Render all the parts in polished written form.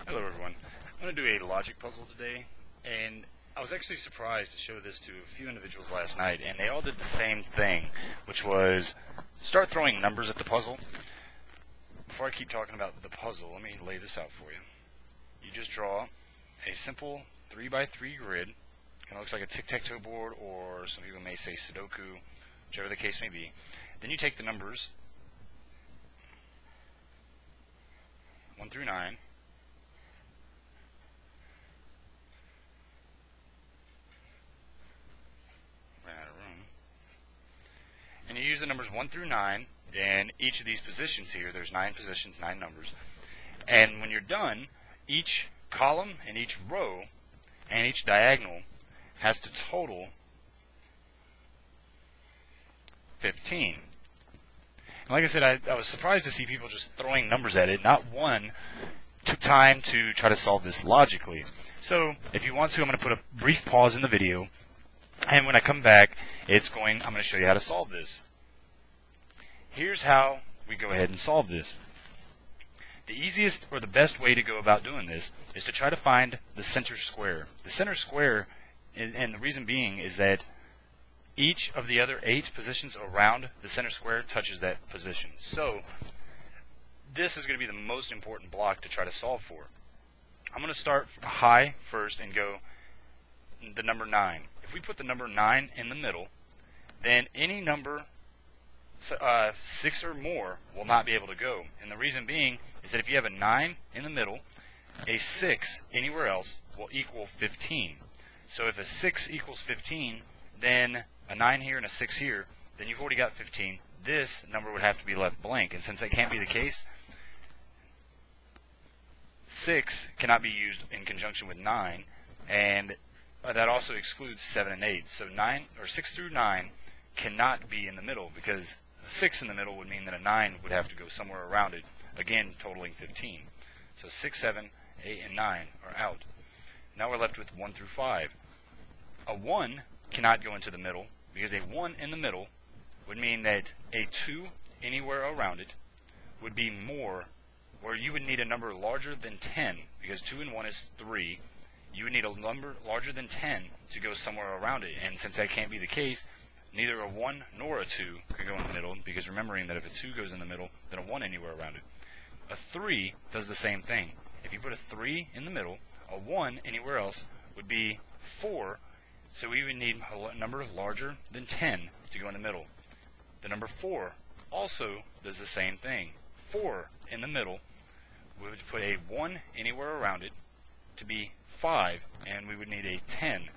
Hello everyone. I'm going to do a logic puzzle today, and I was actually surprised to show this to a few individuals last night, and they all did the same thing, which was start throwing numbers at the puzzle. Before I keep talking about the puzzle, let me lay this out for you. You just draw a simple 3x3 grid. Kind of looks like a tic-tac-toe board, or some people may say Sudoku, whichever the case may be. Then you take the numbers 1 through 9. And you use the numbers 1 through 9 in each of these positions here. There's 9 positions, 9 numbers. And when you're done, each column and each row and each diagonal has to total 15. And like I said, I was surprised to see people just throwing numbers at it. Not one took time to try to solve this logically. So if you want to, I'm going to put a brief pause in the video. And when I come back, I'm going to show you how to solve this. Here's how we go ahead and solve this. The easiest or the best way to go about doing this is to try to find the center square. The center square, and the reason being is that each of the other 8 positions around the center square touches that position. So this is going to be the most important block to try to solve for. I'm going to start high first and go the number 9. If we put the number 9 in the middle, then any number 6 or more will not be able to go. And the reason being is that if you have a 9 in the middle, a 6 anywhere else will equal 15. So if a 6 equals 15, then a 9 here and a 6 here, then you've already got 15. This number would have to be left blank. And since that can't be the case, 6 cannot be used in conjunction with 9, and that also excludes 7 and 8. So 6 through 9 cannot be in the middle, because a 6 in the middle would mean that a 9 would have to go somewhere around it, again totaling 15. So 6, 7, 8, and 9 are out. Now we're left with 1 through 5. A 1 cannot go into the middle, because a 1 in the middle would mean that a 2 anywhere around it would be more, or you would need a number larger than 10, because 2 and 1 is 3. You would need a number larger than 10 to go somewhere around it. And since that can't be the case, neither a 1 nor a 2 could go in the middle, because remembering that if a 2 goes in the middle, then a 1 anywhere around it. A 3 does the same thing. If you put a 3 in the middle, a 1 anywhere else would be 4, so we would need a number larger than 10 to go in the middle. The number 4 also does the same thing. 4 in the middle, we would put a 1 anywhere around it to be 5, and we would need a 10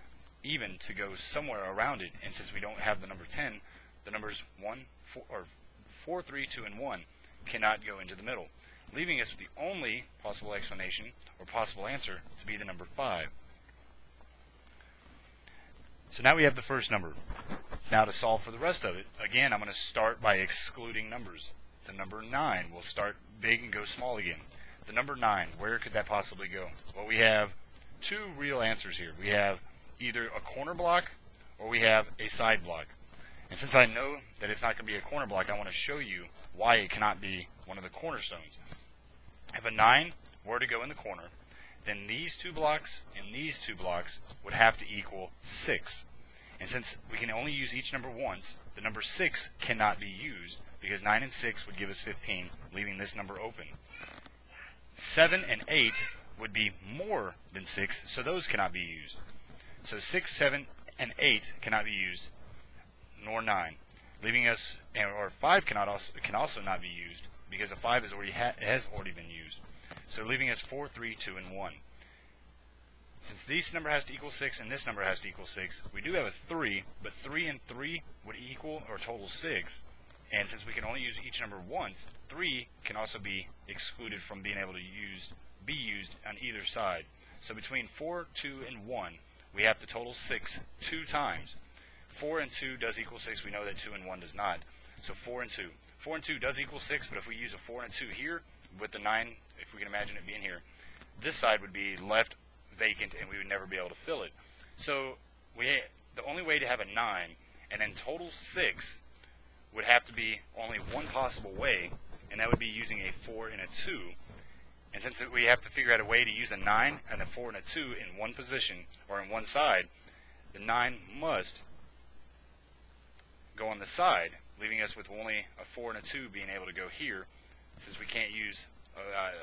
even to go somewhere around it. And since we don't have the number 10, the numbers 4, 3, 2, and 1 cannot go into the middle, leaving us with the only possible explanation or possible answer to be the number 5. So now we have the first number. Now to solve for the rest of it, again, I'm going to start by excluding numbers. The number 9 will start big and go small again. The number 9, where could that possibly go? Well, we have 2 real answers here. We have either a corner block or we have a side block. And since I know that it's not going to be a corner block, I want to show you why it cannot be one of the cornerstones. If a 9 were to go in the corner, then these 2 blocks and these 2 blocks would have to equal 6. And since we can only use each number once, the number 6 cannot be used, because 9 and 6 would give us 15, leaving this number open. 7 and 8 would be more than 6, so those cannot be used. So 6, 7, and 8 cannot be used, nor 9, leaving us, or 5 can also not be used, because a 5 has already been used. So leaving us 4, 3, 2, and 1. Since this number has to equal 6 and this number has to equal 6, we do have a 3, but 3 and 3 would equal or total 6. And since we can only use each number once, 3 can also be excluded from being able to be used on either side. So between 4, 2, and 1, we have to total 6 2 times. 4 and 2 does equal 6. We know that 2 and 1 does not. So 4 and 2. 4 and 2 does equal 6, but if we use a 4 and a 2 here, with the 9, if we can imagine it being here, this side would be left vacant and we would never be able to fill it. So the only way to have a 9 and then total 6 would have to be only one possible way, and that would be using a 4 and a 2. And since we have to figure out a way to use a 9 and a 4 and a 2 in one position, or in one side, the 9 must go on the side, leaving us with only a 4 and a 2 being able to go here, since we can't use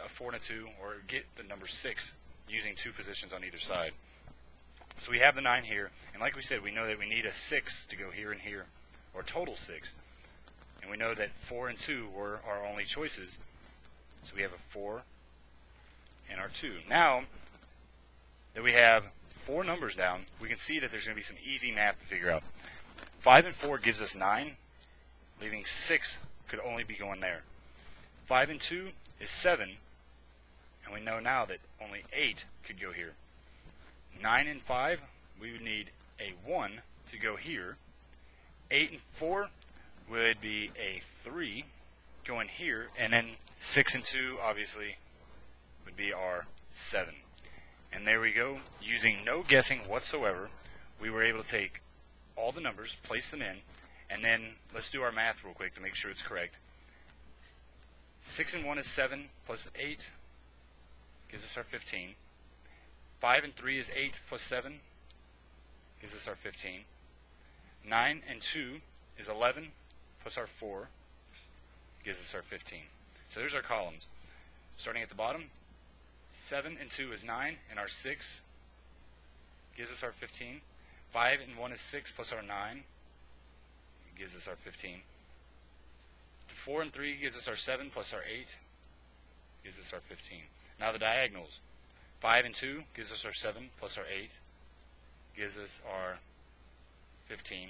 a 4 and a 2 or get the number 6 using two positions on either side. So we have the 9 here, and like we said, we know that we need a 6 to go here and here, or total 6. And we know that 4 and 2 were our only choices, so we have a 4 and our 2. Now that we have 4 numbers down, we can see that there's going to be some easy math to figure out. 5 and 4 gives us 9, leaving 6 could only be going there. 5 and 2 is 7, and we know now that only 8 could go here. 9 and 5, we would need a 1 to go here. 8 and 4 would be a 3 going here, and then 6 and 2 obviously would be our 7. And there we go. Using no guessing whatsoever, we were able to take all the numbers, place them in, and then let's do our math real quick to make sure it's correct. 6 and 1 is 7 plus 8 gives us our 15. 5 and 3 is 8 plus 7 gives us our 15. 9 and 2 is 11 plus our 4 gives us our 15. So there's our columns. Starting at the bottom, 7 and 2 is 9, and our 6 gives us our 15. 5 and 1 is 6 plus our 9 gives us our 15. 4 and 3 gives us our 7 plus our 8 gives us our 15. Now the diagonals. 5 and 2 gives us our 7 plus our 8 gives us our 15.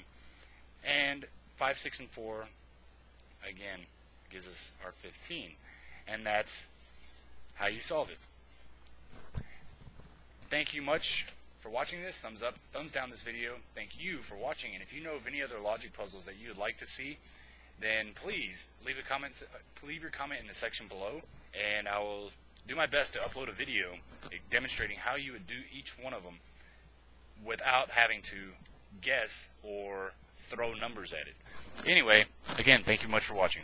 And 5, 6, and 4 again gives us our 15. And that's how you solve it. Thank you much for watching this. Thumbs up, thumbs down this video. Thank you for watching. And if you know of any other logic puzzles that you would like to see, then please leave your comment in the section below, and I will do my best to upload a video demonstrating how you would do each one of them without having to guess or throw numbers at it. Anyway, again, thank you much for watching.